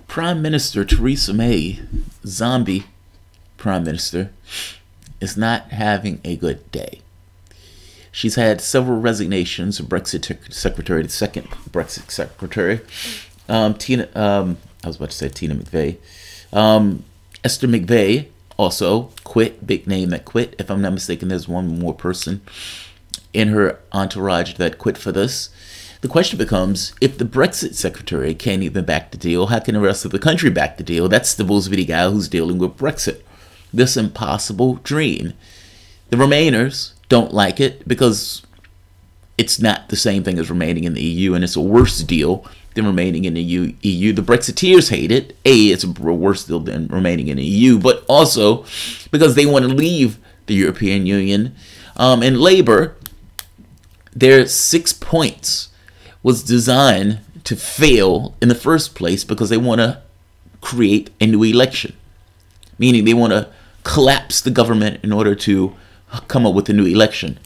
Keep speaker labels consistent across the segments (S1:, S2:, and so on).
S1: Prime Minister Theresa May, zombie Prime Minister, is not having a good day. She's had several resignations. The Brexit secretary, the second Brexit secretary, I was about to say Tina McVeigh. Esther McVeigh also quit, big name that quit. If I'm not mistaken, there's one more person in her entourage that quit for this. The question becomes, if the Brexit secretary can't even back the deal, how can the rest of the country back the deal? That's the Boozvity guy who's dealing with Brexit. This impossible dream. The Remainers don't like it because it's not the same thing as remaining in the EU, and it's a worse deal than remaining in the EU. The Brexiteers hate it. It's a worse deal than remaining in the EU, but also because they want to leave the European Union. And Labour, their 6 points was designed to fail in the first place because they want to create a new election, meaning they want to collapse the government in order to come up with a new election,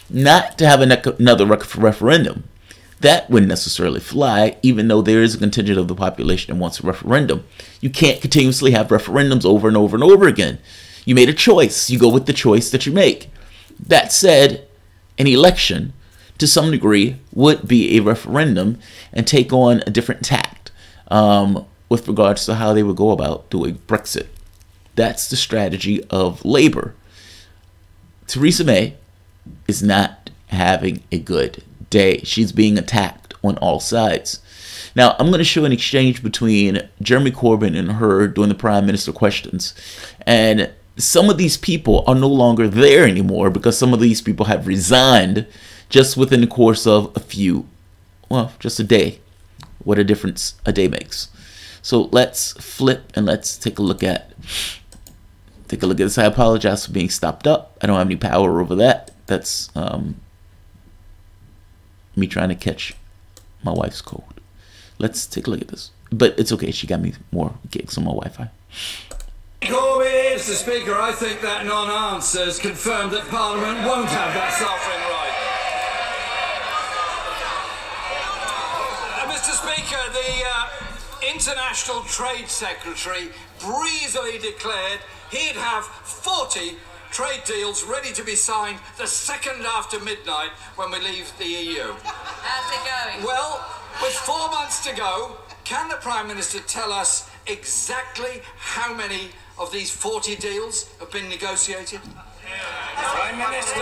S1: not to have another referendum. That wouldn't necessarily fly, even though there is a contingent of the population that wants a referendum. You can't continuously have referendums over and over and over again. You made a choice. You go with the choice that you make. That said, an election, to some degree, would be a referendum and take on a different tact with regards to how they would go about doing Brexit. That's the strategy of Labour. Theresa May is not having a good day. She's being attacked on all sides. Now, I'm going to show an exchange between Jeremy Corbyn and her during the Prime Minister questions. And some of these people are no longer there anymore because some of these people have resigned just within the course of just a day. What a difference a day makes. So let's flip and let's take a look at this. I apologize for being stopped up. I don't have any power over that. That's me trying to catch my wife's cold. Let's take a look at this. But it's okay. She got me more gigs on my Wi-Fi.
S2: Corbyn, Mr. Speaker, I think that non-answer has confirmed that Parliament won't have that sovereign right. Mr. Speaker, the International Trade Secretary breezily declared he'd have 40 trade deals ready to be signed the second after midnight when we leave the EU.
S3: How's it going?
S2: Well, with 4 months to go, can the Prime Minister tell us exactly how many of these 40 deals have been negotiated?
S4: Prime Minister,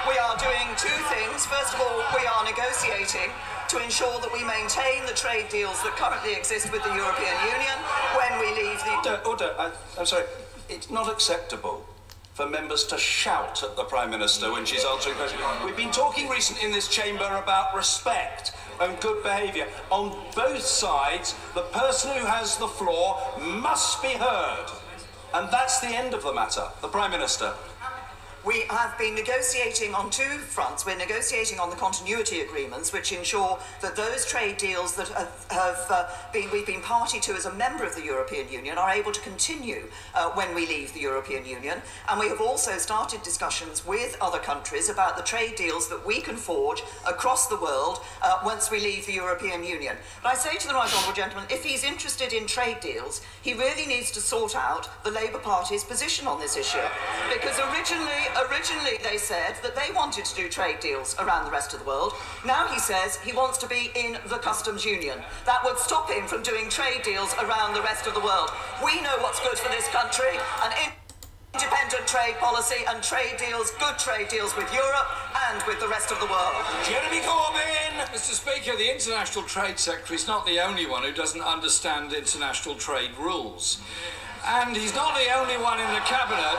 S4: we are doing two things. First of all, we are negotiating to ensure that we maintain the trade deals that currently exist with the European Union when we leave the...
S5: I'm sorry. It's not acceptable for members to shout at the Prime Minister when she's answering questions. We've been talking recently in this chamber about respect and good behaviour. On both sides, the person who has the floor must be heard. And that's the end of the matter. The Prime Minister.
S4: We have been negotiating on two fronts. We're negotiating on the continuity agreements, which ensure that those trade deals that we've been party to as a member of the European Union are able to continue when we leave the European Union. And we have also started discussions with other countries about the trade deals that we can forge across the world once we leave the European Union. But I say to the right honourable gentleman, if he's interested in trade deals, he really needs to sort out the Labour Party's position on this issue. Because originally they said that they wanted to do trade deals around the rest of the world. Now he says he wants to be in the customs union. That would stop him from doing trade deals around the rest of the world. We know what's good for this country, an independent trade policy and trade deals, good trade deals with Europe and with the rest of the world.
S2: Jeremy Corbyn! Mr. Speaker, the International Trade Secretary is not the only one who doesn't understand international trade rules. And he's not the only one in the Cabinet.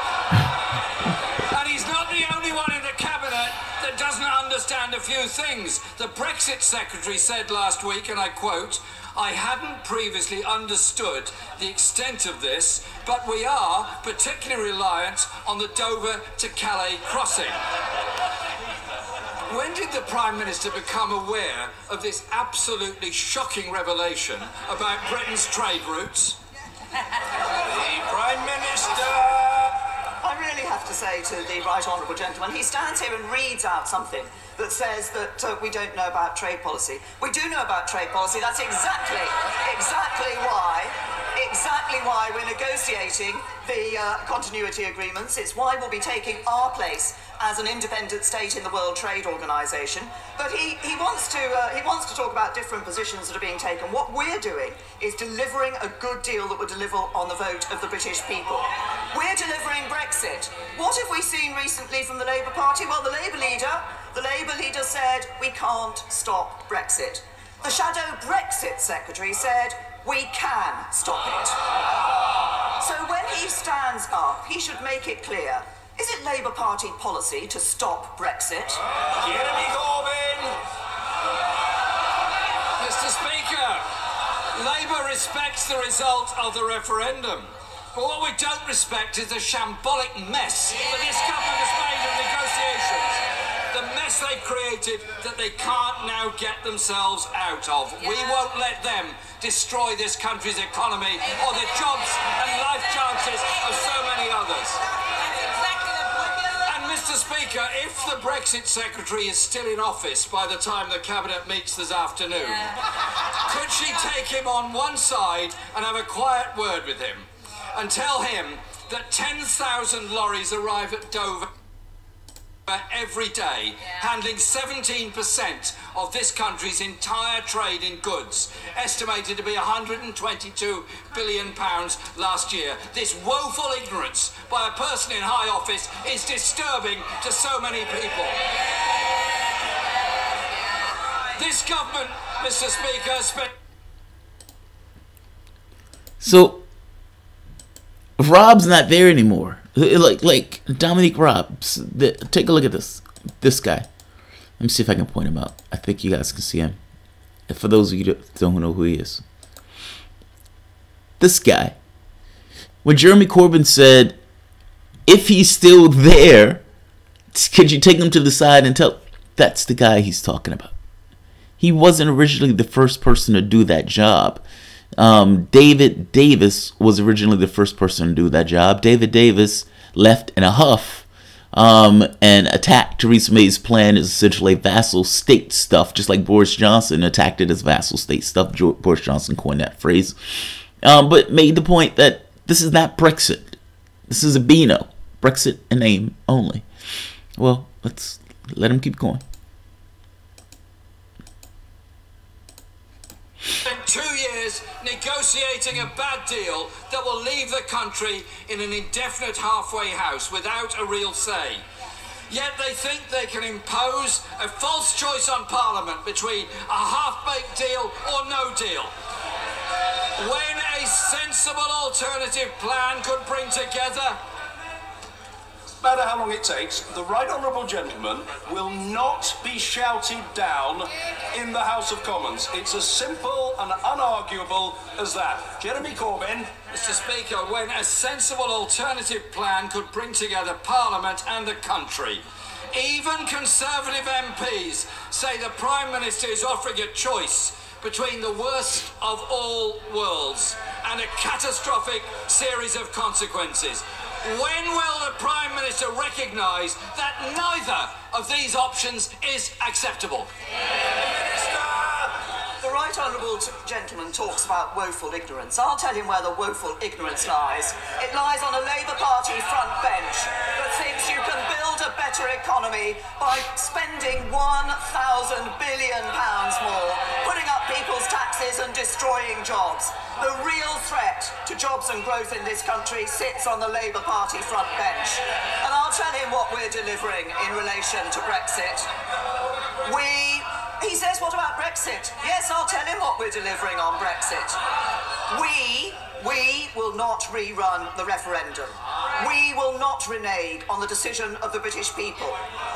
S2: And he's not the only one in the Cabinet that doesn't understand a few things. The Brexit Secretary said last week, and I quote, "I hadn't previously understood the extent of this, but we are particularly reliant on the Dover to Calais crossing." When did the Prime Minister become aware of this absolutely shocking revelation about Britain's trade routes?
S5: The Prime Minister.
S4: I really have to say to the right honourable gentleman, he stands here and reads out something that says that we don't know about trade policy. We do know about trade policy. That's exactly why we're negotiating the continuity agreements. It's why we'll be taking our place as an independent state in the World Trade Organization. But he wants to talk about different positions that are being taken. What we're doing is delivering a good deal that would deliver on the vote of the British people. We're delivering Brexit. What have we seen recently from the Labour Party? Well, the Labour leader said we can't stop Brexit. The shadow Brexit secretary said we can stop it. So when he stands up, he should make it clear. Is it Labour Party policy to stop Brexit?
S5: Jeremy Corbyn!
S2: Mr. Speaker, Labour respects the result of the referendum. But what we don't respect is the shambolic mess that this government has made of negotiations. The mess they've created that they can't now get themselves out of. We won't let them destroy this country's economy or the jobs and life chances of so many others. And Mr. Speaker, if the Brexit Secretary is still in office by the time the Cabinet meets this afternoon, could she take him on one side and have a quiet word with him and tell him that 10,000 lorries arrive at Dover every day, handling 17% of this country's entire trade in goods, estimated to be £122 billion last year. This woeful ignorance by a person in high office is disturbing to so many people. This government, Mr. Speaker, spent...
S1: So Rob's not there anymore. Like Dominique Robs. Take a look at this guy. Let me see if I can point him out. I think you guys can see him. And for those of you that don't know who he is, this guy. When Jeremy Corbyn said, if he's still there, could you take him to the side and tell? That's the guy he's talking about. He wasn't originally the first person to do that job. David Davis was originally the first person to do that job. David Davis left in a huff and attacked Theresa May's plan as essentially vassal state stuff, just like Boris Johnson attacked it as vassal state stuff. Boris Johnson coined that phrase, but made the point that this is not Brexit. This is a Beano. Brexit in name only. Well, let's let him keep going.
S2: Spent 2 years negotiating a bad deal that will leave the country in an indefinite halfway house without a real say. Yet they think they can impose a false choice on Parliament between a half-baked deal or no deal. When a sensible alternative plan could bring together...
S5: No matter how long it takes, the right honourable gentleman will not be shouted down in the House of Commons. It's as simple and unarguable as that. Jeremy Corbyn.
S2: Mr. Speaker, when a sensible alternative plan could bring together Parliament and the country, even Conservative MPs say the Prime Minister is offering a choice between the worst of all worlds and a catastrophic series of consequences. When will the Prime Minister recognise that neither of these options is acceptable?
S4: The right honourable gentleman talks about woeful ignorance. I'll tell him where the woeful ignorance lies. It lies on a Labour Party front bench that thinks you can build a better economy by spending £1,000 billion more, putting up people's taxes and destroying jobs. The real threat to jobs and growth in this country sits on the Labour Party front bench. And I'll tell him what we're delivering in relation to Brexit. He says, what about Brexit? Yes, I'll tell him what we're delivering on Brexit. We will not rerun the referendum. We will not renege on the decision of the British people.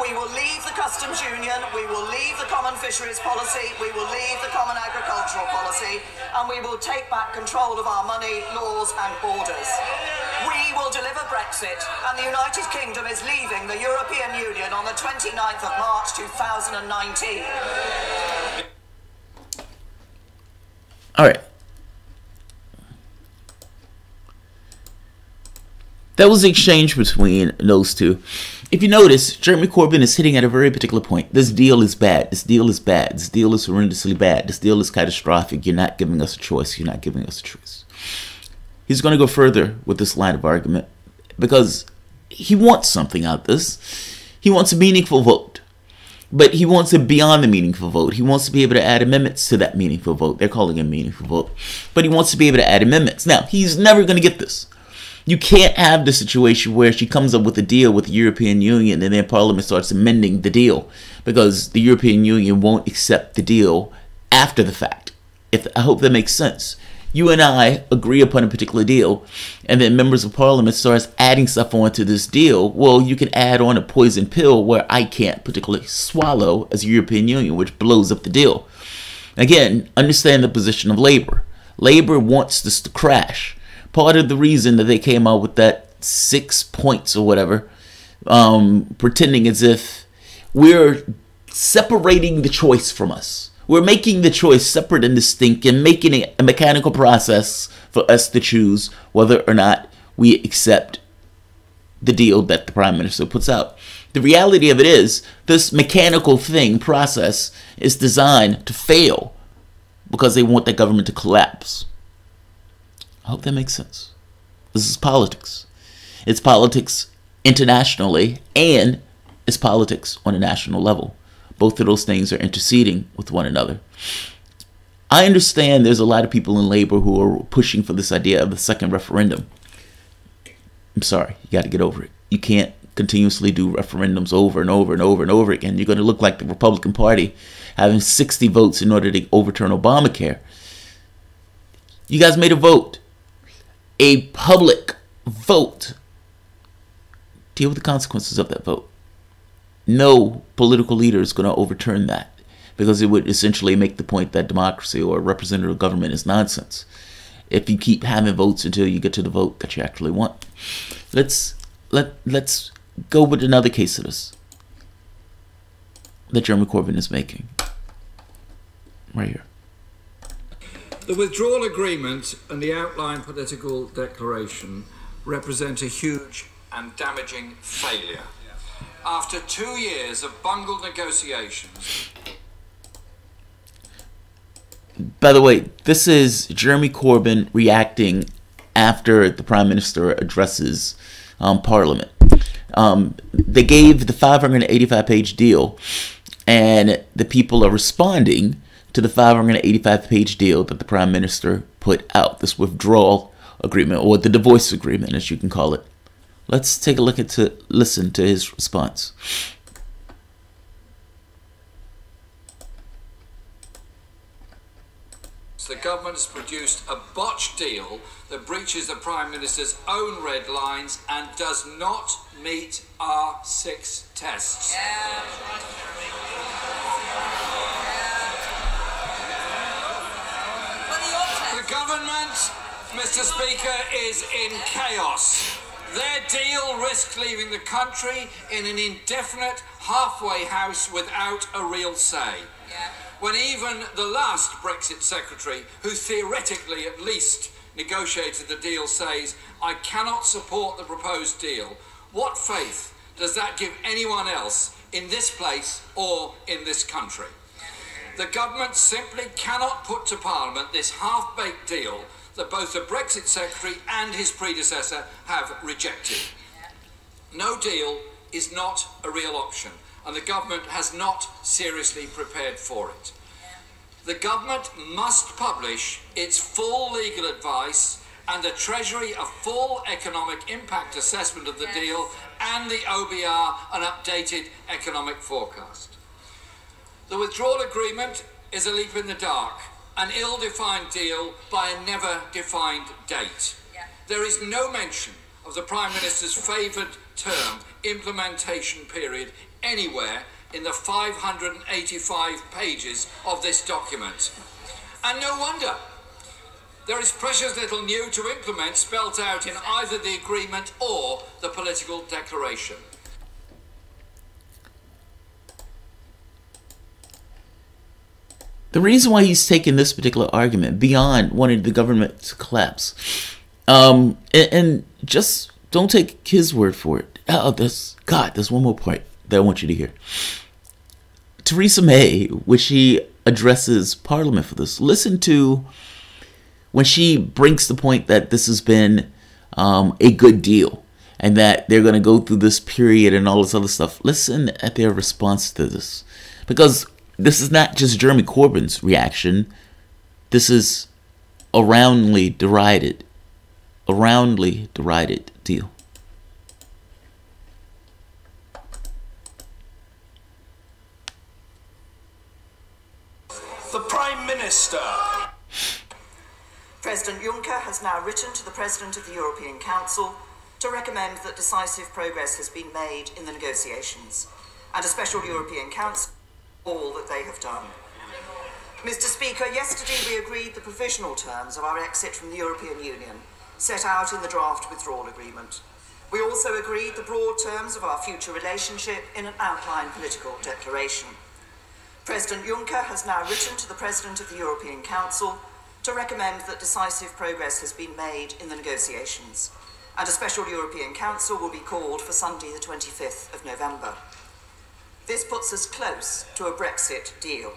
S4: We will leave the customs union, we will leave the common fisheries policy, we will leave the common agricultural policy, and we will take back control of our money, laws and borders. We will deliver Brexit, and the United Kingdom is leaving the European Union on the 29th of March 2019.
S1: All right. That was the exchange between those two. If you notice, Jeremy Corbyn is hitting at a very particular point. This deal is bad. This deal is bad. This deal is horrendously bad. This deal is catastrophic. You're not giving us a choice. You're not giving us a choice. He's going to go further with this line of argument because he wants something out of this. He wants a meaningful vote. But he wants it beyond the meaningful vote. He wants to be able to add amendments to that meaningful vote. They're calling it a meaningful vote. But he wants to be able to add amendments. Now, he's never going to get this. You can't have the situation where she comes up with a deal with the European Union and then Parliament starts amending the deal because the European Union won't accept the deal after the fact. I hope that makes sense. You and I agree upon a particular deal and then members of Parliament starts adding stuff onto this deal. Well, you can add on a poison pill where I can't particularly swallow as a European Union, which blows up the deal. Again, understand the position of Labour. Labour wants this to crash. Part of the reason that they came out with that 6 points or whatever, pretending as if we're separating the choice from us. We're making the choice separate and distinct and making it a mechanical process for us to choose whether or not we accept the deal that the Prime Minister puts out. The reality of it is this mechanical process is designed to fail because they want the government to collapse. I hope that makes sense. This is politics. It's politics internationally and it's politics on a national level. Both of those things are interceding with one another. I understand there's a lot of people in Labour who are pushing for this idea of the second referendum. I'm sorry, you got to get over it. You can't continuously do referendums over and over and over and over again. You're going to look like the Republican Party having 60 votes in order to overturn Obamacare. You guys made a vote. A public vote. Deal with the consequences of that vote. No political leader is going to overturn that because it would essentially make the point that democracy or representative government is nonsense if you keep having votes until you get to the vote that you actually want. Let's go with another case of this that Jeremy Corbyn is making. Right here.
S2: The withdrawal agreement and the outline political declaration represent a huge and damaging failure. After 2 years of bungled negotiations.
S1: By the way, this is Jeremy Corbyn reacting after the Prime Minister addresses Parliament. They gave the 585-page deal, and the people are responding to the 585-page deal that the Prime Minister put out, this withdrawal agreement, or the divorce agreement, as you can call it. Let's take a listen to his response.
S2: The government has produced a botched deal that breaches the Prime Minister's own red lines and does not meet our 6 tests. The government, Mr. Speaker, is in chaos. Their deal risks leaving the country in an indefinite halfway house without a real say. When even the last Brexit secretary, who theoretically at least negotiated the deal, says, "I cannot support the proposed deal," what faith does that give anyone else in this place or in this country? The government simply cannot put to Parliament this half-baked deal that both the Brexit secretary and his predecessor have rejected. No deal is not a real option, and the government has not seriously prepared for it. The government must publish its full legal advice and the Treasury a full economic impact assessment of the deal and the OBR an updated economic forecast. The withdrawal agreement is a leap in the dark, an ill-defined deal by a never-defined date. There is no mention of the Prime Minister's favoured term, implementation period, anywhere in the 585 pages of this document. And no wonder. There is precious little new to implement spelt out in either the agreement or the political declaration.
S1: The reason why he's taking this particular argument beyond wanting the government to collapse, and just don't take his word for it. Oh, there's one more point that I want you to hear. Theresa May, when she addresses Parliament for this, listen to when she brings the point that this has been a good deal and that they're going to go through this period and all this other stuff. Listen at their response to this, because this is not just Jeremy Corbyn's reaction. This is a roundly derided deal.
S5: The Prime Minister.
S4: President Juncker has now written to the President of the European Council to recommend that decisive progress has been made in the negotiations, and a special European Council all that they have done. Mr. Speaker, yesterday we agreed the provisional terms of our exit from the European Union, set out in the draft withdrawal agreement. We also agreed the broad terms of our future relationship in an outline political declaration. President Juncker has now written to the President of the European Council to recommend that decisive progress has been made in the negotiations, and a special European Council will be called for Sunday the 25th of November. This puts us close to a Brexit deal.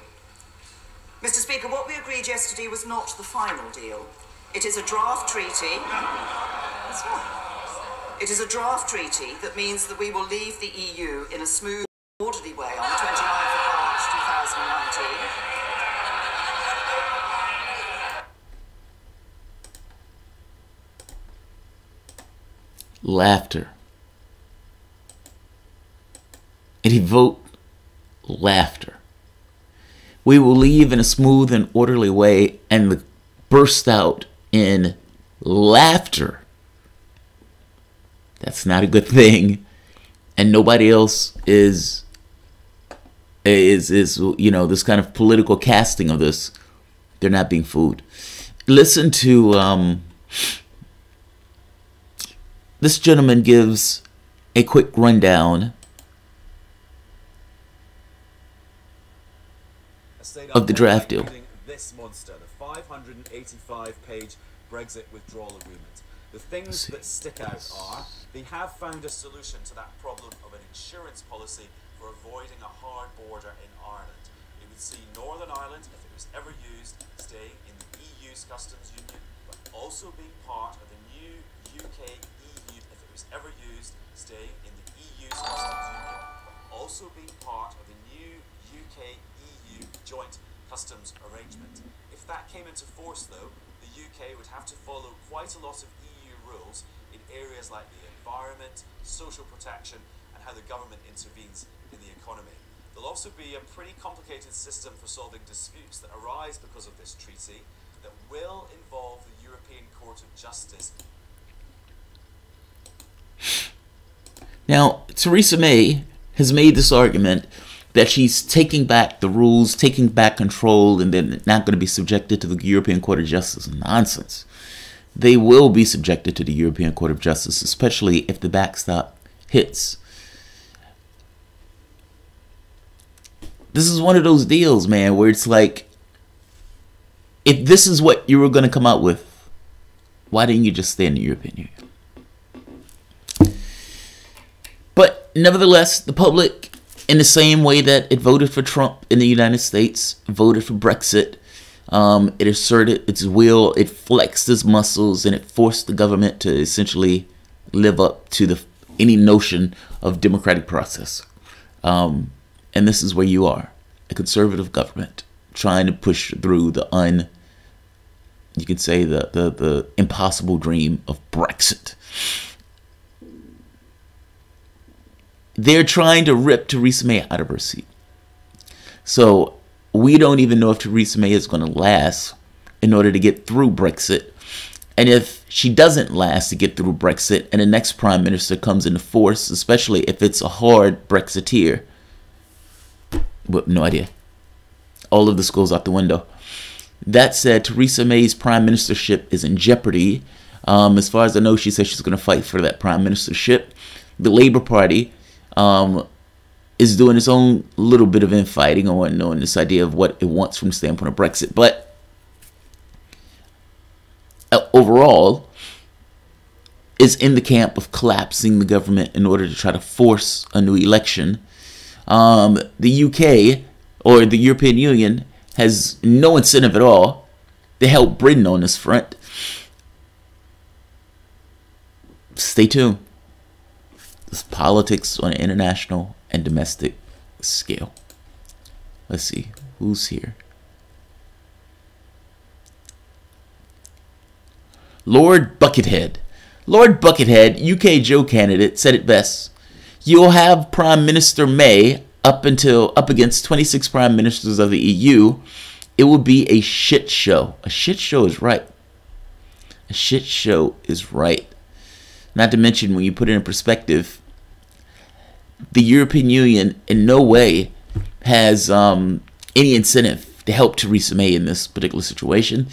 S4: Mr. Speaker, what we agreed yesterday was not the final deal. It is a draft treaty. That's right. It is a draft treaty that means that we will leave the EU in a smooth, orderly way on the 29th of March 2019.
S1: Laughter. It evoked laughter. We will leave in a smooth and orderly way, and burst out in laughter. That's not a good thing, and nobody else is this kind of political casting of this. They're not being fooled. Listen to this gentleman gives a quick rundown of the draft deal.
S3: This monster, the 585-page Brexit withdrawal agreement. The things that stick out are they have found a solution to that problem of an insurance policy for avoiding a hard border in Ireland. It would see Northern Ireland, if it was ever used, staying in the EU's customs union, but also being part of the new UK-EU, if it was ever used, staying in the EU's customs union, but also being part of the new UK-EU joint customs arrangement. If that came into force, though, the UK would have to follow quite a lot of EU rules in areas like the environment, social protection, and how the government intervenes in the economy. There'll also be a pretty complicated system for solving disputes that arise because of this treaty that will involve the European Court of Justice.
S1: Now, Theresa May has made this argument that she's taking back the rules, taking back control, and they're not going to be subjected to the European Court of Justice. Nonsense. They will be subjected to the European Court of Justice, especially if the backstop hits. This is one of those deals, man, where it's like, if this is what you were going to come out with, why didn't you just stay in the European Union? But nevertheless, the public, in the same way that it voted for Trump in the United States, voted for Brexit, it asserted its will, it flexed its muscles, and it forced the government to essentially live up to any notion of democratic process. And this is where you are, a conservative government trying to push through the impossible dream of Brexit. They're trying to rip Theresa May out of her seat. So we don't even know if Theresa May is going to last in order to get through Brexit. And if she doesn't last to get through Brexit and the next prime minister comes into force, especially if it's a hard Brexiteer, with no idea. All of this goes out the window. That said, Theresa May's prime ministership is in jeopardy. As far as I know, she said she's going to fight for that prime ministership. The Labour Party is doing its own little bit of infighting on this idea of what it wants from the standpoint of Brexit. But overall, is in the camp of collapsing the government in order to try to force a new election. The UK, or the European Union, has no incentive at all to help Britain on this front. Stay tuned. It's politics on an international and domestic scale. Let's see who's here. Lord Buckethead. Lord Buckethead, UK Joe candidate, said it best. You'll have Prime Minister May up against 26 prime ministers of the EU. It will be a shit show. A shit show is right. A shit show is right. Not to mention, when you put it in perspective, the European Union in no way has any incentive to help Theresa May in this particular situation.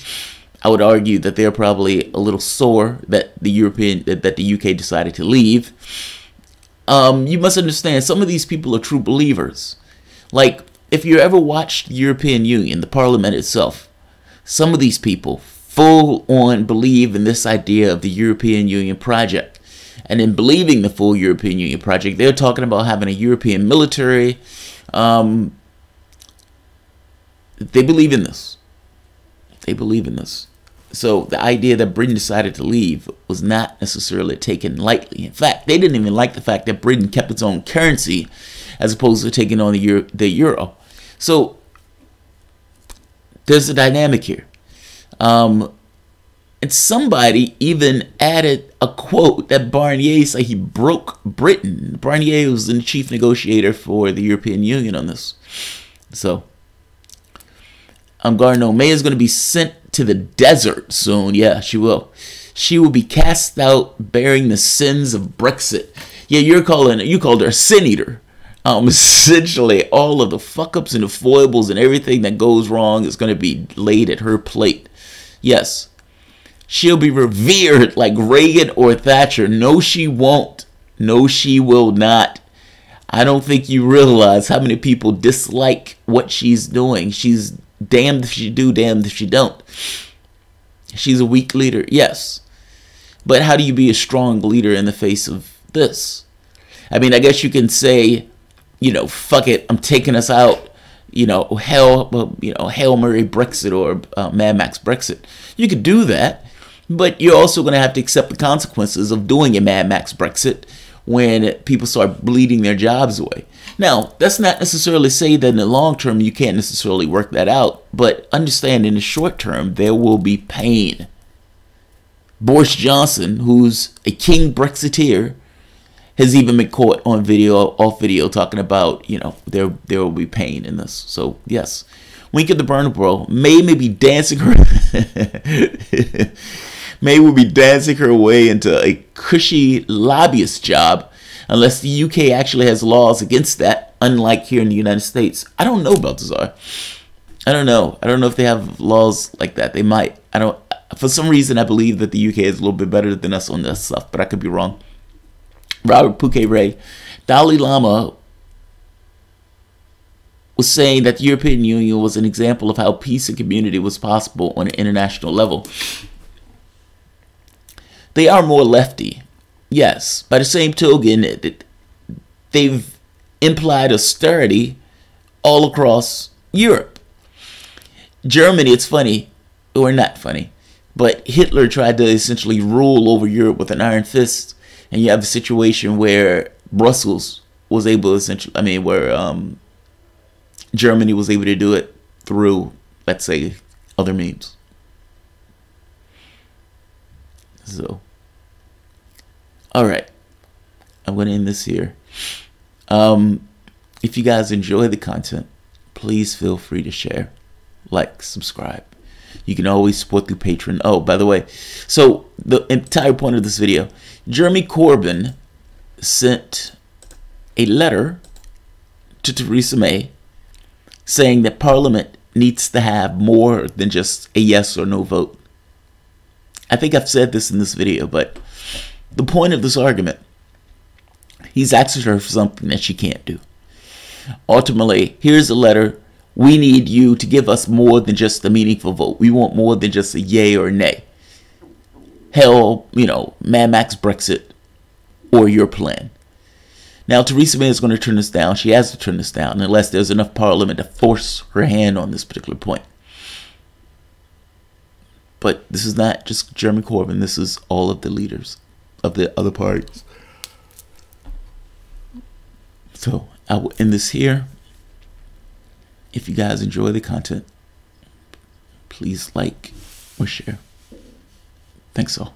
S1: I would argue that they're probably a little sore that the UK decided to leave. You must understand, some of these people are true believers. Like, if you ever watched the European Union, the Parliament itself, some of these people full on believe in this idea of the European Union project. And in believing the full European Union project, they're talking about having a European military. They believe in this. They believe in this. So the idea that Britain decided to leave was not necessarily taken lightly. In fact, they didn't even like the fact that Britain kept its own currency as opposed to taking on the euro. So there's a dynamic here. And somebody even added a quote that Barnier said he broke Britain. Barnier was the chief negotiator for the European Union on this. So Garno, May is going to be sent to the desert soon. Yeah, she will. She will be cast out bearing the sins of Brexit. Yeah, you called her a sin eater. Essentially, all of the fuck ups and the foibles and everything that goes wrong is going to be laid at her plate. Yes, she'll be revered like Reagan or Thatcher. No, she won't. No, she will not. I don't think you realize how many people dislike what she's doing. She's damned if she do, damned if she don't. She's a weak leader, yes. But how do you be a strong leader in the face of this? I mean, I guess you can say, you know, fuck it, I'm taking us out, you know, Hail Mary Brexit or Mad Max Brexit. You could do that, but you're also going to have to accept the consequences of doing a Mad Max Brexit when people start bleeding their jobs away. Now, that's not necessarily say that in the long term you can't necessarily work that out, but understand in the short term there will be pain. Boris Johnson, who's a king Brexiteer, has even been caught on off video talking about, you know, there will be pain in this. So yes, wink at the burner, bro. May be dancing her May will be dancing her way into a cushy lobbyist job, unless the UK actually has laws against that, unlike here in the United States. I don't know, Baltazar. I don't know. I don't know if they have laws like that. They might. I don't. For some reason, I believe that the UK is a little bit better than us on this stuff, but I could be wrong. Robert Pouquet-Ray, Dalai Lama was saying that the European Union was an example of how peace and community was possible on an international level. They are more lefty, yes. By the same token, they've implied austerity all across Europe. Germany, it's funny, or not funny, but Hitler tried to essentially rule over Europe with an iron fist, and you have a situation where Brussels was able to essentially, where Germany was able to do it through, let's say, other means. So, all right, I'm going to end this here. If you guys enjoy the content, please feel free to share, like, subscribe. You can always support through Patreon. Oh, by the way, so the entire point of this video, Jeremy Corbyn sent a letter to Theresa May saying that Parliament needs to have more than just a yes or no vote. I think I've said this in this video, but the point of this argument, he's asking her for something that she can't do. Ultimately, here's a letter. We need you to give us more than just a meaningful vote. We want more than just a yay or nay. hell, you know, Mad Max Brexit or your plan. Now, Theresa May is going to turn this down. She has to turn this down unless there's enough Parliament to force her hand on this particular point. But this is not just Jeremy Corbyn. This is all of the leaders of the other parties. So I will end this here. If you guys enjoy the content, please like or share. Thanks all.